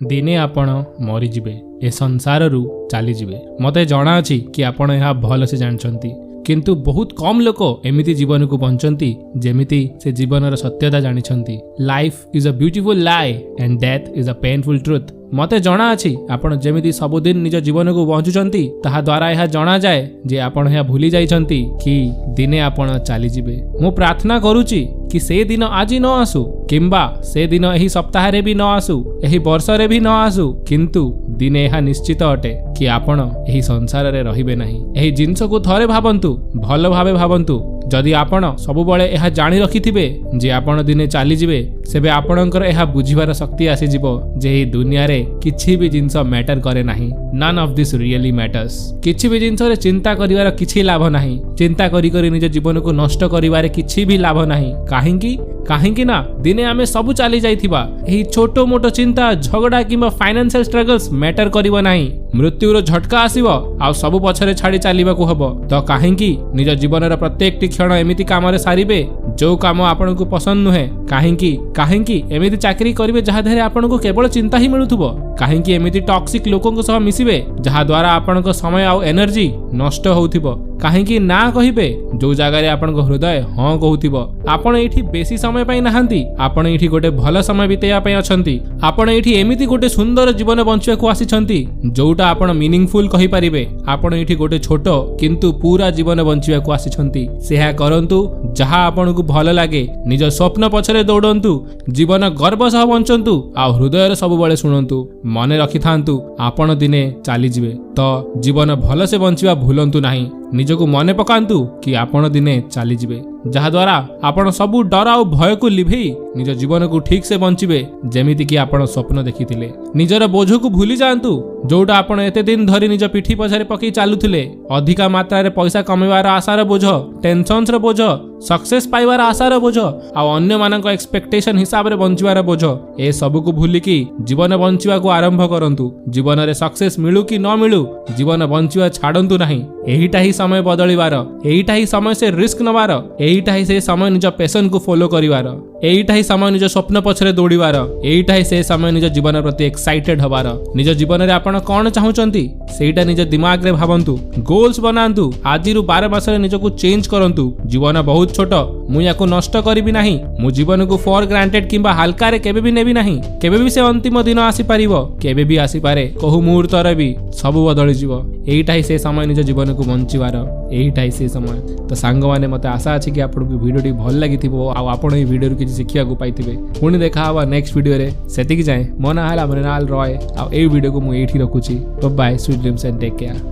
दिने आपण मरीजिबे ए संसाररू चलीजिबे। मते जଣା अछि कि आपण यह भल से जानछंती किंतु बहुत कम लोक एमिति जीवन को बंचंती जेमिति से जीवनर सत्यता जानिछंती। Life is a beautiful lie and death is a painful truth. मते जଣା अछि आपण जेमिति सबुदिन निज जीवन को बंचुचंती ताहा द्वारा यह जଣା जाए जे आपण यह भूली जाइछंती कि दिने आपण चली जिबे। मु प्रार्थना करूची कि से दिन आज न आसु किंबा से दिन एही सप्ताह रे भी न आसु एही वर्ष रे भी न आसु किंतु दिने यह निश्चित अटे कि आपण एही संसार रे रहिबे नाही। एही जिंस को थरे भाबंतु भल भाबे भाबंतु जदि आपण सबु बळे एहा जानि रखिथिबे जे आपण दिने चली जिबे सेबे आपणकर एहा बुझिबार शक्ति आसी जिवो जे एही दुनिया रे किछि भी जिंस मैटर करे नाही। None of this really matters. किछि भी जिंस रे चिंता करिवार किछि लाभ नाही। चिंता करी करी निज जीवन को नष्ट करिवारे किछि भी लाभ नाही। काहेकि ना दिने आमे सबु चली जाइथिबा एही छोटो मोटो चिंता झगड़ा किंबा फाइनेंशियल स्ट्रगल्स मैटर करिवो नाही। मृत्युर झटका आसीबो आ सबु पछरे छाडी चालिबा को हबो तो काहेकि निज जीवनर प्रत्येक क्षण एमिति काम रे सारिबे जो काम आपन को पसंद नुहे। काहेकि एमिति चाकरी करिवे जहा धरे आपन को केवल चिंता ही मिलुथबो। काहेकि एमिति टॉक्सिक लोकन को सह मिसिबे जहा द्वारा आपन को समय आ एनर्जी नष्ट होउथिबो। काहेकि ना कहिबे जो जगह रे आपन को हृदय हां कहउथिबो। आपन एठी बेसी समय पाई नाहंती। आपन एठी गोटे भल समय बितेया पाई अछंती। आपन एठी एमिति गोटे सुंदर जीवन बंचिया को आसीछंती जोटा आपन मीनिंगफुल कहि परिबे। आपन एठी गोटे छोटो किंतु पूरा जीवन बंचिया को आसीछंती। सेहा करंतु जहा आपन को भल लागे। निज स्वप्न पछरे दौड़ंतु। जीवन गर्व सह बंचंतु आ हृदय सब बळे सुनंतु। मने रखिथांतु आपन दिने चली जिवे तो जीवन भल से बंचिबा भूलंतु नाही। निजको मने पकांतु कि आपण दिने चली जिवे जहा द्वारा आपण सबु डर आ भय को लिभेई निज जीवन को ठीक से बंचिबे जेमिति कि आपण स्वप्न देखिथिले। निजर बोझ को भूली जांतु जोटा आपण एते दिन धरी निज पिठी पछरे पकई चालुथिले। अधिका मात्रा रे पैसा कमेवार आशार बोझ, टेंशन्स रे बोझ, सक्सेस पाइबार आशार बोझ आ अन्य मानक एक्सपेक्टेशन हिसाब रे बंचिबार बोझ ए सब को भूली कि जीवन बंचिबा को आरंभ करंतु। जीवन रे सक्सेस मिलु कि न मिलु जीवन बंचिबा छाडंतु नाही। एहिटा ही समय बदलिबार, एहिटा ही समय से रिस्क नबार, एहिटा ही से समय निज पैशन को फॉलो करिवार, एहिटा ही समय निज स्वप्न पछरे दौड़िबार, एहिटा ही से समय निज जीवन प्रति एक्साइटेड हबार। निज जीवन रे आपण कोन चाहुचंती सेटा निज दिमाग रे भाबंतु। गोल्स बनांतु। आजि रु 12 मास रे निज को चेंज करंतु। जीवन बहुत छोट, मु याको नष्ट करिबि नाही। मु जीवन को फॉर ग्रांटेड किंबा हल्का रे केबे भी नेबि नाही। केबे भी से अंतिम दिन आसी परिबो, केबे भी आसी पारे। कहू मुहूर्त रे भी सब बदली जिवो। एहिटा ही से समय निज जीवन को बंचिबार, एहिटा ही से समय। तो सांग माने मते आशा अछि कि आपन वीडियो भल लागिथिबो आ आपण ए वीडियो किछि शिखिया को पाइथिबे। पुणी देखा हवा नेक्स्ट वीडियो रे। सेति कि जाय मना हला मृणाल रॉय आ ए वीडियो को मु एठी रखुची। Bye bye, sweet dreams and take care.